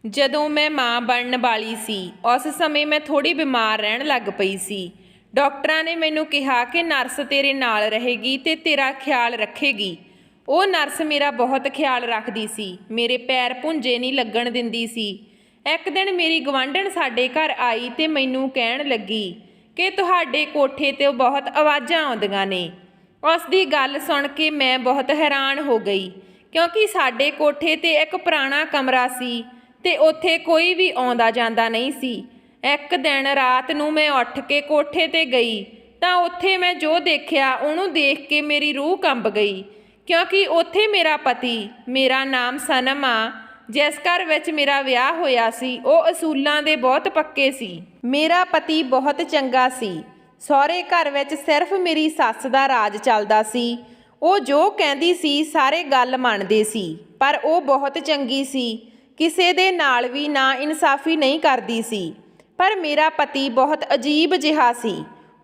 ਜਦੋਂ ਮੈਂ ਮਾਂ ਬਣਨ ਵਾਲੀ ਸੀ ਉਸ ਸਮੇਂ ਮੈਂ ਥੋੜੀ ਬਿਮਾਰ ਰਹਿਣ ਲੱਗ ਪਈ ਸੀ। ਡਾਕਟਰਾਂ ਨੇ ਮੈਨੂੰ ਕਿਹਾ ਕਿ ਨਰਸ ਤੇਰੇ ਨਾਲ ਰਹੇਗੀ ਤੇ ਤੇਰਾ ਖਿਆਲ ਰੱਖੇਗੀ। ਉਹ ਨਰਸ ਮੇਰਾ ਬਹੁਤ ਖਿਆਲ ਰੱਖਦੀ ਸੀ, ਮੇਰੇ ਪੈਰ ਭੁੰਜੇ ਨਹੀਂ ਲੱਗਣ ਦਿੰਦੀ ਸੀ। ਇੱਕ ਦਿਨ ਮੇਰੀ ਗਵਾਂਢਣ ਸਾਡੇ ਘਰ ਆਈ ਤੇ ਮੈਨੂੰ ਕਹਿਣ ਲੱਗੀ ਕਿ ਤੁਹਾਡੇ ਕੋਠੇ ਤੇ ਬਹੁਤ ਆਵਾਜ਼ਾਂ ਆਉਂਦੀਆਂ ਨੇ। ਉਸ ਦੀ ਗੱਲ ਸੁਣ ਕੇ ਮੈਂ ਬਹੁਤ ਹੈਰਾਨ ਹੋ ਗਈ, ਕਿਉਂਕਿ ਸਾਡੇ ਕੋਠੇ ਤੇ ਇੱਕ ਪੁਰਾਣਾ ਕਮਰਾ ਸੀ ਤੇ ਉੱਥੇ ਕੋਈ ਵੀ ਆਉਂਦਾ ਜਾਂਦਾ ਨਹੀਂ ਸੀ। ਇੱਕ ਦਿਨ ਰਾਤ ਨੂੰ ਮੈਂ ਉੱਠ ਕੇ ਕੋਠੇ ਤੇ ਗਈ ਤਾਂ ਉੱਥੇ ਮੈਂ ਜੋ ਦੇਖਿਆ ਉਹਨੂੰ ਦੇਖ ਕੇ ਮੇਰੀ ਰੂਹ ਕੰਬ ਗਈ, ਕਿਉਂਕਿ ਉੱਥੇ ਮੇਰਾ ਪਤੀ, ਮੇਰਾ ਨਾਮ ਸਨਮ ਆ, ਜਿਸ ਘਰ ਵਿੱਚ ਮੇਰਾ ਵਿਆਹ ਹੋਇਆ ਸੀ, ਉਹ ਅਸੂਲਾਂ ਦੇ ਬਹੁਤ ਪੱਕੇ ਸੀ। ਮੇਰਾ ਪਤੀ ਬਹੁਤ ਚੰਗਾ ਸੀ। ਸਹੁਰੇ ਘਰ ਵਿੱਚ ਸਿਰਫ ਮੇਰੀ ਸੱਸ ਦਾ ਰਾਜ ਚੱਲਦਾ ਸੀ। ਉਹ ਜੋ ਕਹਿੰਦੀ ਸੀ ਸਾਰੇ ਗੱਲ ਮੰਨਦੇ ਸੀ, ਪਰ ਉਹ ਬਹੁਤ ਚੰਗੀ ਸੀ, ਕਿਸੇ ਦੇ ਨਾਲ ਵੀ ਨਾ ਇਨਸਾਫੀ ਨਹੀਂ ਕਰਦੀ ਸੀ। ਪਰ ਮੇਰਾ ਪਤੀ ਬਹੁਤ ਅਜੀਬ ਜਿਹਾ ਸੀ।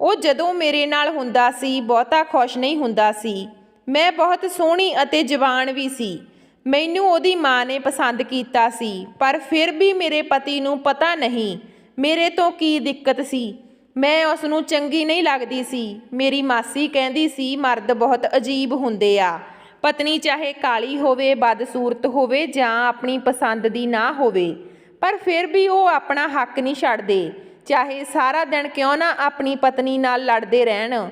ਉਹ ਜਦੋਂ ਮੇਰੇ ਨਾਲ ਹੁੰਦਾ ਸੀ ਬਹੁਤਾ ਖੁਸ਼ ਨਹੀਂ ਹੁੰਦਾ ਸੀ। ਮੈਂ ਬਹੁਤ ਸੋਹਣੀ ਅਤੇ ਜਵਾਨ ਵੀ ਸੀ। ਮੈਨੂੰ ਉਹਦੀ ਮਾਂ ਨੇ ਪਸੰਦ ਕੀਤਾ ਸੀ, ਪਰ ਫਿਰ ਵੀ ਮੇਰੇ ਪਤੀ ਨੂੰ ਪਤਾ ਨਹੀਂ ਮੇਰੇ ਤੋਂ ਕੀ ਦਿੱਕਤ ਸੀ। ਮੈਂ ਉਸ ਨੂੰ ਚੰਗੀ ਨਹੀਂ ਲੱਗਦੀ ਸੀ। ਮੇਰੀ ਮਾਸੀ ਕਹਿੰਦੀ ਸੀ ਮਰਦ ਬਹੁਤ ਅਜੀਬ ਹੁੰਦੇ ਆ। ਪਤਨੀ ਚਾਹੇ ਕਾਲੀ ਹੋਵੇ, ਬਦਸੂਰਤ ਹੋਵੇ ਜਾਂ ਆਪਣੀ ਪਸੰਦ ਦੀ ਨਾ ਹੋਵੇ, ਪਰ ਫਿਰ ਵੀ ਉਹ ਆਪਣਾ ਹੱਕ ਨਹੀਂ ਛੱਡਦੇ, ਚਾਹੇ ਸਾਰਾ ਦਿਨ ਕਿਉਂ ਨਾ ਆਪਣੀ ਪਤਨੀ ਨਾਲ ਲੜਦੇ ਰਹਿਣ।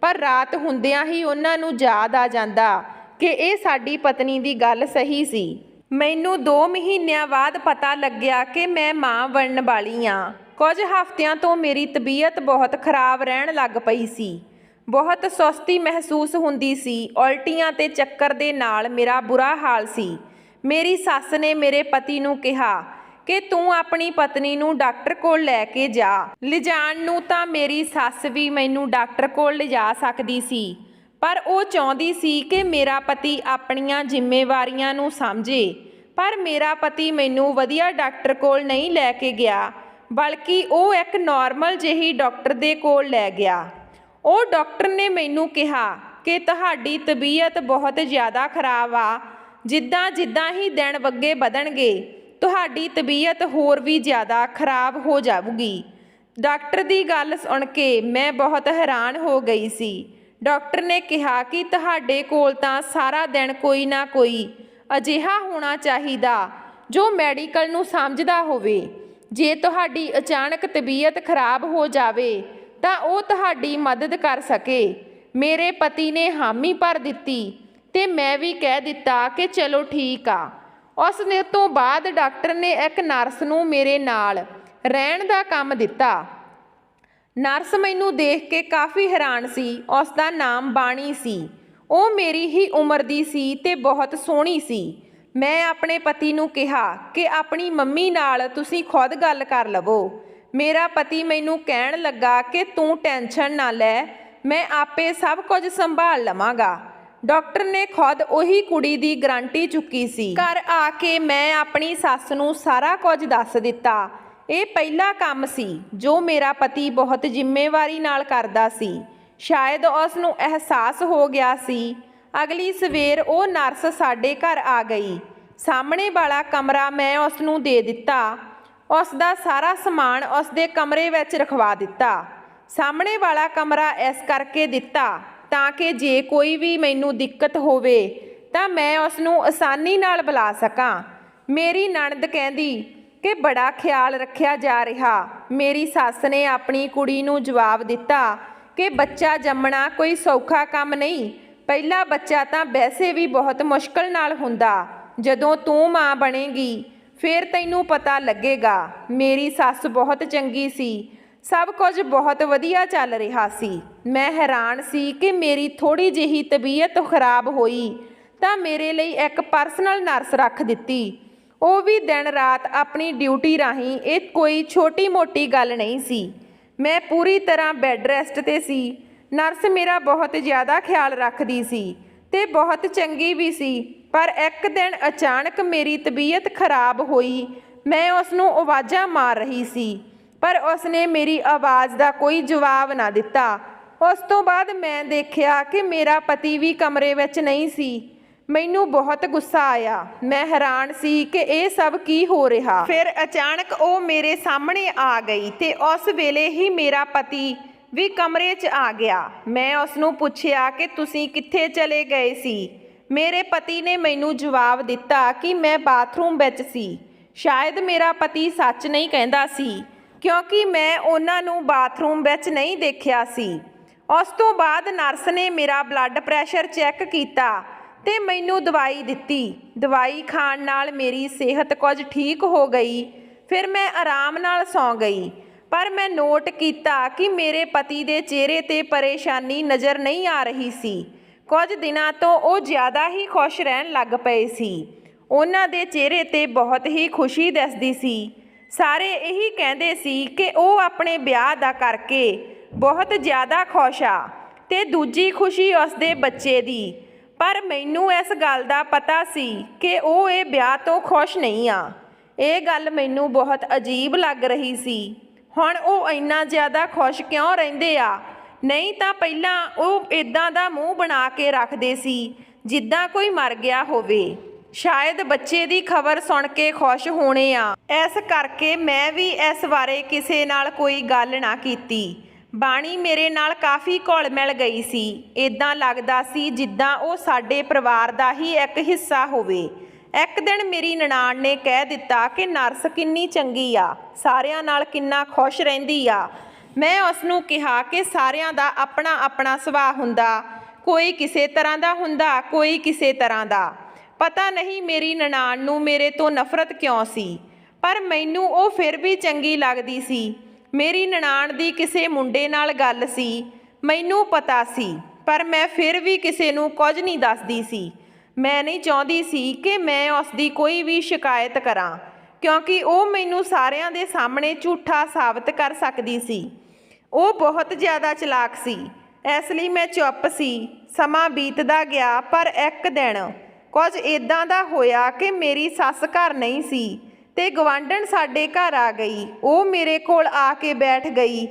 ਪਰ ਰਾਤ ਹੁੰਦਿਆਂ ਹੀ ਉਹਨਾਂ ਨੂੰ ਯਾਦ ਆ ਜਾਂਦਾ ਕਿ ਇਹ ਸਾਡੀ ਪਤਨੀ ਦੀ ਗੱਲ ਸਹੀ ਸੀ। ਮੈਨੂੰ 2 ਮਹੀਨਿਆਂ ਬਾਅਦ ਪਤਾ ਲੱਗਿਆ ਕਿ ਮੈਂ ਮਾਂ ਬਣਨ ਵਾਲੀ ਹਾਂ। ਕੁਝ ਹਫ਼ਤਿਆਂ ਤੋਂ ਮੇਰੀ ਤਬੀਅਤ ਬਹੁਤ ਖਰਾਬ ਰਹਿਣ ਲੱਗ ਪਈ ਸੀ। ਬਹੁਤ ਸੁਸਤੀ ਮਹਿਸੂਸ ਹੁੰਦੀ ਸੀ। ਉਲਟੀਆਂ ਤੇ ਚੱਕਰ ਦੇ ਨਾਲ ਮੇਰਾ ਬੁਰਾ ਹਾਲ ਸੀ। ਮੇਰੀ ਸੱਸ ਨੇ ਮੇਰੇ ਪਤੀ ਨੂੰ ਕਿਹਾ ਕਿ ਤੂੰ ਆਪਣੀ ਪਤਨੀ ਨੂੰ ਡਾਕਟਰ ਕੋਲ ਲੈ ਕੇ ਜਾ। ਲਿਜਾਣ ਨੂੰ ਤਾਂ ਮੇਰੀ ਸੱਸ ਵੀ ਮੈਨੂੰ ਡਾਕਟਰ ਕੋਲ ਲਿਜਾ ਸਕਦੀ ਸੀ, ਪਰ ਉਹ ਚਾਹੁੰਦੀ ਸੀ ਕਿ ਮੇਰਾ ਪਤੀ ਆਪਣੀਆਂ ਜ਼ਿੰਮੇਵਾਰੀਆਂ ਨੂੰ ਸਮਝੇ। ਪਰ ਮੇਰਾ ਪਤੀ ਮੈਨੂੰ ਵਧੀਆ ਡਾਕਟਰ ਕੋਲ ਨਹੀਂ ਲੈ ਕੇ ਗਿਆ, ਬਲਕਿ ਉਹ ਇੱਕ ਨਾਰਮਲ ਜਿਹੀ ਡਾਕਟਰ ਦੇ ਕੋਲ ਲੈ ਗਿਆ। ਉਹ ਡਾਕਟਰ ਨੇ ਮੈਨੂੰ ਕਿਹਾ ਕਿ ਤੁਹਾਡੀ ਤਬੀਅਤ ਬਹੁਤ ਜ਼ਿਆਦਾ ਖਰਾਬ ਆ। ਜਿੱਦਾਂ ਜਿੱਦਾਂ ਹੀ ਦਿਨ ਅੱਗੇ ਵਧਣਗੇ ਤੁਹਾਡੀ ਤਬੀਅਤ ਹੋਰ ਵੀ ਜ਼ਿਆਦਾ ਖਰਾਬ ਹੋ ਜਾਊਗੀ। ਡਾਕਟਰ ਦੀ ਗੱਲ ਸੁਣ ਕੇ ਮੈਂ ਬਹੁਤ ਹੈਰਾਨ ਹੋ ਗਈ ਸੀ। ਡਾਕਟਰ ਨੇ ਕਿਹਾ ਕਿ ਤੁਹਾਡੇ ਕੋਲ ਤਾਂ ਸਾਰਾ ਦਿਨ ਕੋਈ ਨਾ ਕੋਈ ਅਜਿਹਾ ਹੋਣਾ ਚਾਹੀਦਾ ਜੋ ਮੈਡੀਕਲ ਨੂੰ ਸਮਝਦਾ ਹੋਵੇ। ਜੇ ਤੁਹਾਡੀ ਅਚਾਨਕ ਤਬੀਅਤ ਖਰਾਬ ਹੋ ਜਾਵੇ ਤਾਂ ਉਹ ਤੁਹਾਡੀ ਮਦਦ ਕਰ ਸਕੇ। ਮੇਰੇ ਪਤੀ ਨੇ ਹਾਮੀ ਭਰ ਦਿੱਤੀ ਤੇ ਮੈਂ ਵੀ ਕਹਿ ਦਿੱਤਾ ਕਿ ਚਲੋ ਠੀਕ ਆ। ਉਸ ਨੇ ਤੋਂ ਬਾਅਦ ਡਾਕਟਰ ਨੇ ਇੱਕ ਨਰਸ ਨੂੰ ਮੇਰੇ ਨਾਲ ਰਹਿਣ ਦਾ ਕੰਮ ਦਿੱਤਾ। ਨਰਸ ਮੈਨੂੰ ਦੇਖ ਕੇ ਕਾਫੀ ਹੈਰਾਨ ਸੀ। ਉਸ ਦਾ ਨਾਮ ਬਾਣੀ ਸੀ। ਉਹ ਮੇਰੀ ਹੀ ਉਮਰ ਦੀ ਸੀ ਤੇ ਬਹੁਤ ਸੋਹਣੀ ਸੀ। ਮੈਂ ਆਪਣੇ ਪਤੀ ਨੂੰ ਕਿਹਾ ਕਿ ਆਪਣੀ ਮੰਮੀ ਨਾਲ ਤੁਸੀਂ ਖੁਦ ਗੱਲ ਕਰ ਲਵੋ। ਮੇਰਾ ਪਤੀ ਮੈਨੂੰ ਕਹਿਣ ਲੱਗਾ ਕਿ ਤੂੰ ਟੈਨਸ਼ਨ ਨਾ ਲੈ, ਮੈਂ ਆਪੇ ਸਭ ਕੁਝ ਸੰਭਾਲ ਲਵਾਂਗਾ। ਡਾਕਟਰ ਨੇ ਖੁਦ ਉਹੀ ਕੁੜੀ ਦੀ ਗਾਰੰਟੀ ਚੁੱਕੀ ਸੀ। ਘਰ ਆ ਕੇ ਮੈਂ ਆਪਣੀ ਸੱਸ ਨੂੰ ਸਾਰਾ ਕੁਝ ਦੱਸ ਦਿੱਤਾ। ਇਹ ਪਹਿਲਾ ਕੰਮ ਸੀ ਜੋ ਮੇਰਾ ਪਤੀ ਬਹੁਤ ਜ਼ਿੰਮੇਵਾਰੀ ਨਾਲ ਕਰਦਾ ਸੀ। ਸ਼ਾਇਦ ਉਸ ਨੂੰ ਅਹਿਸਾਸ ਹੋ ਗਿਆ ਸੀ। ਅਗਲੀ ਸਵੇਰ ਉਹ ਨਰਸ ਸਾਡੇ ਘਰ ਆ ਗਈ। ਸਾਹਮਣੇ ਵਾਲਾ ਕਮਰਾ ਮੈਂ ਉਸ ਨੂੰ ਦੇ ਦਿੱਤਾ। ਉਸ ਦਾ ਸਾਰਾ ਸਮਾਨ ਉਸ ਦੇ ਕਮਰੇ ਵਿੱਚ ਰਖਵਾ ਦਿੱਤਾ। ਸਾਹਮਣੇ ਵਾਲਾ ਕਮਰਾ ਇਸ ਕਰਕੇ ਦਿੱਤਾ ਤਾਂ ਕਿ ਜੇ ਕੋਈ ਵੀ ਮੈਨੂੰ ਦਿੱਕਤ ਹੋਵੇ ਤਾਂ ਮੈਂ ਉਸ ਨੂੰ ਆਸਾਨੀ ਨਾਲ ਬੁਲਾ ਸਕਾਂ। ਮੇਰੀ ਨਣਦ ਕਹਿੰਦੀ ਕਿ ਬੜਾ ਖਿਆਲ ਰੱਖਿਆ ਜਾ ਰਿਹਾ। ਮੇਰੀ ਸੱਸ ਨੇ ਆਪਣੀ ਕੁੜੀ ਨੂੰ ਜਵਾਬ ਦਿੱਤਾ ਕਿ ਬੱਚਾ ਜੰਮਣਾ ਕੋਈ ਸੌਖਾ ਕੰਮ ਨਹੀਂ। ਪਹਿਲਾ ਬੱਚਾ ਤਾਂ ਵੈਸੇ ਵੀ ਬਹੁਤ ਮੁਸ਼ਕਲ ਨਾਲ ਹੁੰਦਾ। ਜਦੋਂ ਤੂੰ ਮਾਂ ਬਣੇਗੀ ਫਿਰ ਤੈਨੂੰ ਪਤਾ ਲੱਗੇਗਾ। ਮੇਰੀ ਸੱਸ ਬਹੁਤ ਚੰਗੀ ਸੀ। ਸਭ ਕੁਝ ਬਹੁਤ ਵਧੀਆ ਚੱਲ ਰਿਹਾ ਸੀ। ਮੈਂ ਹੈਰਾਨ ਸੀ ਕਿ ਮੇਰੀ ਥੋੜੀ ਜਿਹੀ ਤਬੀਅਤ ਖਰਾਬ ਹੋਈ ਤਾਂ ਮੇਰੇ ਲਈ ਇੱਕ ਪਰਸਨਲ ਨਰਸ ਰੱਖ ਦਿੱਤੀ। ਉਹ ਵੀ ਦਿਨ ਰਾਤ ਆਪਣੀ ਡਿਊਟੀ ਰਾਹੀਂ। ਇਹ ਕੋਈ ਛੋਟੀ ਮੋਟੀ ਗੱਲ ਨਹੀਂ ਸੀ। ਮੈਂ ਪੂਰੀ ਤਰ੍ਹਾਂ ਬੈੱਡ ਰੈਸਟ ਤੇ ਸੀ। ਨਰਸ ਮੇਰਾ ਬਹੁਤ ਜ਼ਿਆਦਾ ਖਿਆਲ ਰੱਖਦੀ ਸੀ ਤੇ ਬਹੁਤ ਚੰਗੀ ਵੀ ਸੀ। ਪਰ ਇੱਕ ਦਿਨ ਅਚਾਨਕ ਮੇਰੀ ਤਬੀਅਤ ਖਰਾਬ ਹੋਈ। ਮੈਂ ਉਸ ਨੂੰ ਆਵਾਜ਼ਾਂ ਮਾਰ ਰਹੀ ਸੀ, ਪਰ ਉਸਨੇ ਮੇਰੀ ਆਵਾਜ਼ ਦਾ ਕੋਈ ਜਵਾਬ ਨਾ ਦਿੱਤਾ। ਉਸ ਤੋਂ ਬਾਅਦ ਮੈਂ ਦੇਖਿਆ ਕਿ ਮੇਰਾ ਪਤੀ ਵੀ ਕਮਰੇ ਵਿੱਚ ਨਹੀਂ ਸੀ। ਮੈਨੂੰ ਬਹੁਤ ਗੁੱਸਾ ਆਇਆ। ਮੈਂ ਹੈਰਾਨ ਸੀ ਕਿ ਇਹ ਸਭ ਕੀ ਹੋ ਰਿਹਾ। ਫਿਰ ਅਚਾਨਕ ਉਹ ਮੇਰੇ ਸਾਹਮਣੇ ਆ ਗਈ ਤੇ ਉਸ ਵੇਲੇ ਹੀ ਮੇਰਾ ਪਤੀ ਵੀ ਕਮਰੇ 'ਚ ਆ ਗਿਆ। ਮੈਂ ਉਸ ਨੂੰ ਪੁੱਛਿਆ ਕਿ ਤੁਸੀਂ ਕਿੱਥੇ ਚਲੇ ਗਏ ਸੀ। ਮੇਰੇ ਪਤੀ ਨੇ ਮੈਨੂੰ ਜਵਾਬ ਦਿੱਤਾ ਕਿ ਮੈਂ ਬਾਥਰੂਮ ਵਿੱਚ ਸੀ। ਸ਼ਾਇਦ ਮੇਰਾ ਪਤੀ ਸੱਚ ਨਹੀਂ ਕਹਿੰਦਾ ਸੀ, ਕਿਉਂਕਿ ਮੈਂ ਉਹਨਾਂ ਨੂੰ ਬਾਥਰੂਮ ਵਿੱਚ ਨਹੀਂ ਦੇਖਿਆ ਸੀ। ਉਸ ਤੋਂ ਬਾਅਦ ਨਰਸ ਨੇ ਮੇਰਾ ਬਲੱਡ ਪ੍ਰੈਸ਼ਰ ਚੈੱਕ ਕੀਤਾ ਤੇ ਮੈਨੂੰ ਦਵਾਈ ਦਿੱਤੀ। ਦਵਾਈ ਖਾਣ ਨਾਲ ਮੇਰੀ ਸਿਹਤ ਕੁਝ ਠੀਕ ਹੋ ਗਈ। ਫਿਰ ਮੈਂ ਆਰਾਮ ਨਾਲ ਸੌਂ ਗਈ। ਪਰ ਮੈਂ ਨੋਟ ਕੀਤਾ ਕਿ ਮੇਰੇ ਪਤੀ ਦੇ ਚਿਹਰੇ 'ਤੇ ਪਰੇਸ਼ਾਨੀ ਨਜ਼ਰ ਨਹੀਂ ਆ ਰਹੀ ਸੀ। ਕੁਝ ਦਿਨਾਂ ਤੋਂ ਉਹ ਜ਼ਿਆਦਾ ਹੀ ਖੁਸ਼ ਰਹਿਣ ਲੱਗ ਪਏ ਸੀ। ਉਹਨਾਂ ਦੇ ਚਿਹਰੇ 'ਤੇ ਬਹੁਤ ਹੀ ਖੁਸ਼ੀ ਦਿਸਦੀ ਸੀ। ਸਾਰੇ ਇਹੀ ਕਹਿੰਦੇ ਸੀ ਕਿ ਉਹ ਆਪਣੇ ਵਿਆਹ ਦਾ ਕਰਕੇ ਬਹੁਤ ਜ਼ਿਆਦਾ ਖੁਸ਼ ਆ ਤੇ ਦੂਜੀ ਖੁਸ਼ੀ ਉਸਦੇ ਬੱਚੇ ਦੀ। ਪਰ ਮੈਨੂੰ ਇਸ ਗੱਲ ਦਾ ਪਤਾ ਸੀ ਕਿ ਉਹ ਇਹ ਵਿਆਹ ਤੋਂ ਖੁਸ਼ ਨਹੀਂ ਆ। ਇਹ ਗੱਲ ਮੈਨੂੰ ਬਹੁਤ ਅਜੀਬ ਲੱਗ ਰਹੀ ਸੀ। ਹੁਣ ਉਹ ਇੰਨਾ ਜ਼ਿਆਦਾ ਖੁਸ਼ ਕਿਉਂ ਰਹਿੰਦੇ ਆ? ਨਹੀਂ ਤਾਂ ਪਹਿਲਾਂ ਉਹ ਇਦਾਂ ਦਾ ਮੂੰਹ ਬਣਾ ਕੇ ਰੱਖਦੇ ਸੀ ਜਿੱਦਾਂ ਕੋਈ ਮਰ ਗਿਆ ਹੋਵੇ। ਸ਼ਾਇਦ ਬੱਚੇ ਦੀ ਖਬਰ ਸੁਣ ਕੇ ਖੁਸ਼ ਹੋਣੇ ਆ। ਇਸ ਕਰਕੇ ਮੈਂ ਵੀ ਇਸ ਬਾਰੇ ਕਿਸੇ ਨਾਲ ਕੋਈ ਗੱਲ ਨਾ ਕੀਤੀ। ਬਾਣੀ ਮੇਰੇ ਨਾਲ ਕਾਫੀ ਘੁਲ ਮਿਲ ਗਈ ਸੀ। ਇਦਾਂ ਲੱਗਦਾ ਸੀ ਜਿੱਦਾਂ ਉਹ ਸਾਡੇ ਪਰਿਵਾਰ ਦਾ ਹੀ ਇੱਕ ਹਿੱਸਾ ਹੋਵੇ। ਇੱਕ ਦਿਨ ਮੇਰੀ ਨਨਾਣ ਨੇ ਕਹਿ ਦਿੱਤਾ ਕਿ ਨਰਸ ਕਿੰਨੀ ਚੰਗੀ ਆ, ਸਾਰਿਆਂ ਨਾਲ ਕਿੰਨਾ ਖੁਸ਼ ਰਹਿੰਦੀ ਆ। ਮੈਂ ਉਸ ਨੂੰ ਕਿਹਾ ਕਿ ਸਾਰਿਆਂ ਦਾ ਆਪਣਾ ਆਪਣਾ ਸੁਭਾਅ ਹੁੰਦਾ, ਕੋਈ ਕਿਸੇ ਤਰ੍ਹਾਂ ਦਾ ਹੁੰਦਾ, ਕੋਈ ਕਿਸੇ ਤਰ੍ਹਾਂ ਦਾ। ਪਤਾ ਨਹੀਂ ਮੇਰੀ ਨਨਾਣ ਨੂੰ ਮੇਰੇ ਤੋਂ ਨਫ਼ਰਤ ਕਿਉਂ ਸੀ, ਪਰ ਮੈਨੂੰ ਉਹ ਫਿਰ ਵੀ ਚੰਗੀ ਲੱਗਦੀ ਸੀ। ਮੇਰੀ ਨਨਾਣ ਦੀ ਕਿਸੇ ਮੁੰਡੇ ਨਾਲ ਗੱਲ ਸੀ, ਮੈਨੂੰ ਪਤਾ ਸੀ, ਪਰ ਮੈਂ ਫਿਰ ਵੀ ਕਿਸੇ ਨੂੰ ਕੁਝ ਨਹੀਂ ਦੱਸਦੀ ਸੀ। ਮੈਂ ਨਹੀਂ ਚਾਹੁੰਦੀ ਸੀ ਕਿ ਮੈਂ ਉਸ ਦੀ ਕੋਈ ਵੀ ਸ਼ਿਕਾਇਤ ਕਰਾਂ, ਕਿਉਂਕਿ ਉਹ ਮੈਨੂੰ ਸਾਰਿਆਂ ਦੇ ਸਾਹਮਣੇ ਝੂਠਾ ਸਾਬਤ ਕਰ ਸਕਦੀ ਸੀ। ਉਹ ਬਹੁਤ ਜ਼ਿਆਦਾ ਚਲਾਕ ਸੀ, ਇਸ ਲਈ ਮੈਂ ਚੁੱਪ ਸੀ। ਸਮਾਂ ਬੀਤਦਾ ਗਿਆ, ਪਰ ਇੱਕ ਦਿਨ ਕੁਝ ਇਦਾਂ ਦਾ ਹੋਇਆ ਕਿ ਮੇਰੀ ਸੱਸ ਘਰ ਨਹੀਂ ਸੀ ਤੇ ਗਵਾਂਢਣ ਸਾਡੇ ਘਰ ਆ ਗਈ। ਉਹ ਮੇਰੇ ਕੋਲ ਆ ਕੇ ਬੈਠ ਗਈ।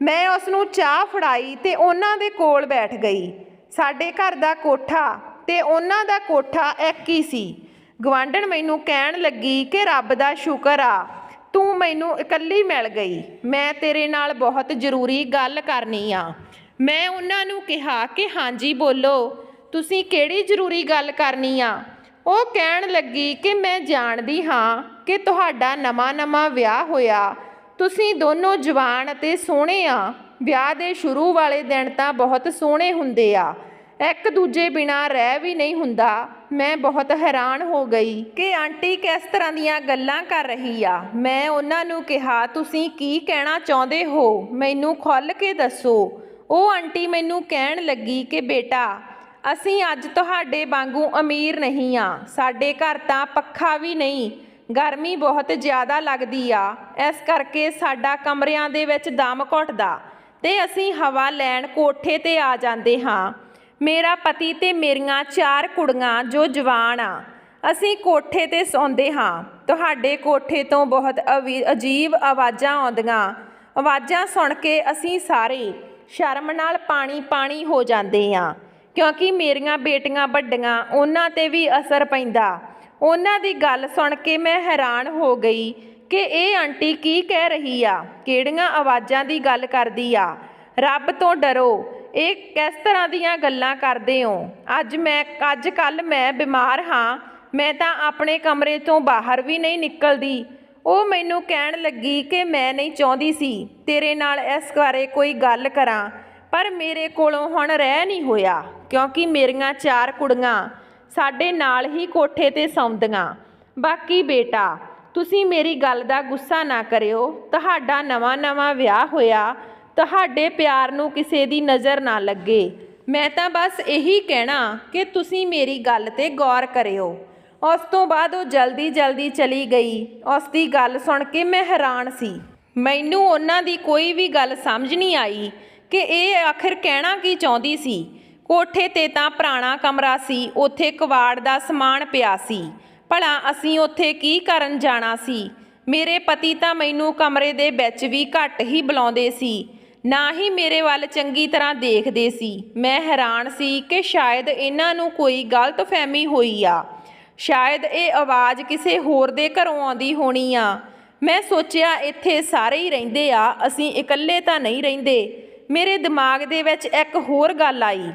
ਮੈਂ ਉਸ ਨੂੰ ਚਾਹ ਫੜਾਈ ਤੇ ਉਹਨਾਂ ਦੇ ਕੋਲ ਬੈਠ ਗਈ। ਸਾਡੇ ਘਰ ਦਾ ਕੋਠਾ ਤੇ ਉਹਨਾਂ ਦਾ ਕੋਠਾ ਇੱਕ ਹੀ ਸੀ। ਗਵਾਂਢਣ ਮੈਨੂੰ ਕਹਿਣ ਲੱਗੀ ਕਿ ਰੱਬ ਦਾ ਸ਼ੁਕਰ ਆ ਤੂੰ ਮੈਨੂੰ ਇਕੱਲੀ ਮਿਲ ਗਈ, ਮੈਂ ਤੇਰੇ ਨਾਲ ਬਹੁਤ ਜ਼ਰੂਰੀ ਗੱਲ ਕਰਨੀ ਆ। ਮੈਂ ਉਹਨਾਂ ਨੂੰ ਕਿਹਾ ਕਿ ਹਾਂਜੀ ਬੋਲੋ, ਤੁਸੀਂ ਕਿਹੜੀ ਜ਼ਰੂਰੀ ਗੱਲ ਕਰਨੀ ਆ? ਉਹ ਕਹਿਣ ਲੱਗੀ ਕਿ ਮੈਂ ਜਾਣਦੀ ਹਾਂ ਕਿ ਤੁਹਾਡਾ ਨਵਾਂ ਵਿਆਹ ਹੋਇਆ, ਤੁਸੀਂ ਦੋਨੋਂ ਜਵਾਨ ਅਤੇ ਸੋਹਣੇ ਆ। ਵਿਆਹ ਦੇ ਸ਼ੁਰੂ ਵਾਲੇ ਦਿਨ ਤਾਂ ਬਹੁਤ ਸੋਹਣੇ ਹੁੰਦੇ ਆ, ਇੱਕ ਦੂਜੇ ਬਿਨਾਂ ਰਹਿ ਵੀ ਨਹੀਂ ਹੁੰਦਾ। ਮੈਂ ਬਹੁਤ ਹੈਰਾਨ ਹੋ ਗਈ ਕਿ ਆਂਟੀ ਕਿਸ ਤਰ੍ਹਾਂ ਦੀਆਂ ਗੱਲਾਂ ਕਰ ਰਹੀ ਆ। ਮੈਂ ਉਹਨਾਂ ਨੂੰ ਕਿਹਾ ਤੁਸੀਂ ਕੀ ਕਹਿਣਾ ਚਾਹੁੰਦੇ ਹੋ, ਮੈਨੂੰ ਖੁੱਲ੍ਹ ਕੇ ਦੱਸੋ। ਉਹ ਆਂਟੀ ਮੈਨੂੰ ਕਹਿਣ ਲੱਗੀ ਕਿ ਬੇਟਾ ਅਸੀਂ ਅੱਜ ਤੁਹਾਡੇ ਵਾਂਗੂ ਅਮੀਰ ਨਹੀਂ ਆ, ਸਾਡੇ ਘਰ ਤਾਂ ਪੱਖਾ ਵੀ ਨਹੀਂ, ਗਰਮੀ ਬਹੁਤ ਜ਼ਿਆਦਾ ਲੱਗਦੀ ਆ, ਇਸ ਕਰਕੇ ਸਾਡਾ ਕਮਰਿਆਂ ਦੇ ਵਿੱਚ ਦਮ ਘੁੱਟਦਾ ਤੇ ਅਸੀਂ ਹਵਾ ਲੈਣ ਕੋਠੇ 'ਤੇ ਆ ਜਾਂਦੇ ਹਾਂ। ਮੇਰਾ ਪਤੀ ਤੇ ਮੇਰੀਆਂ 4 ਕੁੜੀਆਂ ਜੋ ਜਵਾਨ ਆ, ਅਸੀਂ ਕੋਠੇ 'ਤੇ ਸੌਂਦੇ ਹਾਂ। ਤੁਹਾਡੇ ਕੋਠੇ ਤੋਂ ਬਹੁਤ ਅਜੀਬ ਆਵਾਜ਼ਾਂ ਆਉਂਦੀਆਂ। ਆਵਾਜ਼ਾਂ ਸੁਣ ਕੇ ਅਸੀਂ ਸਾਰੇ ਸ਼ਰਮ ਨਾਲ ਪਾਣੀ ਹੋ ਜਾਂਦੇ ਹਾਂ, ਕਿਉਂਕਿ ਮੇਰੀਆਂ ਬੇਟੀਆਂ ਵੱਡੀਆਂ, ਉਹਨਾਂ 'ਤੇ ਵੀ ਅਸਰ ਪੈਂਦਾ। ਉਹਨਾਂ ਦੀ ਗੱਲ ਸੁਣ ਕੇ ਮੈਂ ਹੈਰਾਨ ਹੋ ਗਈ ਕਿ ਇਹ ਆਂਟੀ ਕੀ ਕਹਿ ਰਹੀ ਆ, ਕਿਹੜੀਆਂ ਆਵਾਜ਼ਾਂ ਦੀ ਗੱਲ ਕਰਦੀ ਆ। ਰੱਬ ਤੋਂ ਡਰੋ, ਇਹ ਕਿਸ ਤਰ੍ਹਾਂ ਦੀਆਂ ਗੱਲਾਂ ਕਰਦੇ ਹੋ? ਅੱਜ ਕੱਲ੍ਹ ਮੈਂ ਬਿਮਾਰ ਹਾਂ, ਮੈਂ ਤਾਂ ਆਪਣੇ ਕਮਰੇ ਤੋਂ ਬਾਹਰ ਵੀ ਨਹੀਂ ਨਿਕਲਦੀ। ਉਹ ਮੈਨੂੰ ਕਹਿਣ ਲੱਗੀ ਕਿ ਮੈਂ ਨਹੀਂ ਚਾਹੁੰਦੀ ਸੀ ਤੇਰੇ ਨਾਲ ਇਸ ਬਾਰੇ ਕੋਈ ਗੱਲ ਕਰਾਂ, ਪਰ ਮੇਰੇ ਕੋਲੋਂ ਹੁਣ ਰਹਿ ਨਹੀਂ ਹੋਇਆ, ਕਿਉਂਕਿ ਮੇਰੀਆਂ 4 ਕੁੜੀਆਂ ਸਾਡੇ ਨਾਲ ਹੀ ਕੋਠੇ 'ਤੇ ਸੌਂਦੀਆਂ। ਬਾਕੀ ਬੇਟਾ ਤੁਸੀਂ ਮੇਰੀ ਗੱਲ ਦਾ ਗੁੱਸਾ ਨਾ ਕਰਿਓ, ਤੁਹਾਡਾ ਨਵਾਂ ਵਿਆਹ ਹੋਇਆ, ਤੁਹਾਡੇ ਪਿਆਰ ਨੂੰ ਕਿਸੇ ਦੀ ਨਜ਼ਰ ਨਾ ਲੱਗੇ। ਮੈਂ ਤਾਂ ਬਸ ਇਹੀ ਕਹਿਣਾ ਕਿ ਤੁਸੀਂ ਮੇਰੀ ਗੱਲ 'ਤੇ ਗੌਰ ਕਰਿਓ। ਉਸ ਤੋਂ ਬਾਅਦ ਉਹ ਜਲਦੀ ਚਲੀ ਗਈ। ਉਸ ਦੀ ਗੱਲ ਸੁਣ ਕੇ ਮੈਂ ਹੈਰਾਨ ਸੀ। ਮੈਨੂੰ ਉਹਨਾਂ ਦੀ ਕੋਈ ਵੀ ਗੱਲ ਸਮਝ ਨਹੀਂ ਆਈ ਕਿ ਇਹ ਆਖਿਰ ਕਹਿਣਾ ਕੀ ਚਾਹੁੰਦੀ ਸੀ। ਕੋਠੇ 'ਤੇ ਤਾਂ ਪੁਰਾਣਾ ਕਮਰਾ ਸੀ, ਉੱਥੇ ਕਬਾੜ ਦਾ ਸਮਾਨ ਪਿਆ ਸੀ। ਭਲਾ ਅਸੀਂ ਉੱਥੇ ਕੀ ਕਰਨ ਜਾਣਾ ਸੀ? ਮੇਰੇ ਪਤੀ ਤਾਂ ਮੈਨੂੰ ਕਮਰੇ ਦੇ ਵਿੱਚ ਵੀ ਘੱਟ ਹੀ ਬੁਲਾਉਂਦੇ ਸੀ। ਨਾ ਹੀ ਮੇਰੇ ਵੱਲ ਚੰਗੀ ਤਰ੍ਹਾਂ ਦੇਖਦੇ ਸੀ। ਮੈਂ ਹੈਰਾਨ ਸੀ ਕਿ ਸ਼ਾਇਦ ਇਹਨਾਂ ਨੂੰ ਕੋਈ ਗਲਤਫਹਿਮੀ ਹੋਈ ਆ। ਸ਼ਾਇਦ ਇਹ ਆਵਾਜ਼ ਕਿਸੇ ਹੋਰ ਦੇ ਘਰੋਂ ਆਉਂਦੀ ਹੋਣੀ ਆ। ਮੈਂ ਸੋਚਿਆ ਇੱਥੇ ਸਾਰੇ ਹੀ ਰਹਿੰਦੇ ਆ, ਅਸੀਂ ਇਕੱਲੇ ਤਾਂ ਨਹੀਂ ਰਹਿੰਦੇ। ਮੇਰੇ ਦਿਮਾਗ ਦੇ ਵਿੱਚ ਇੱਕ ਹੋਰ ਗੱਲ ਆਈ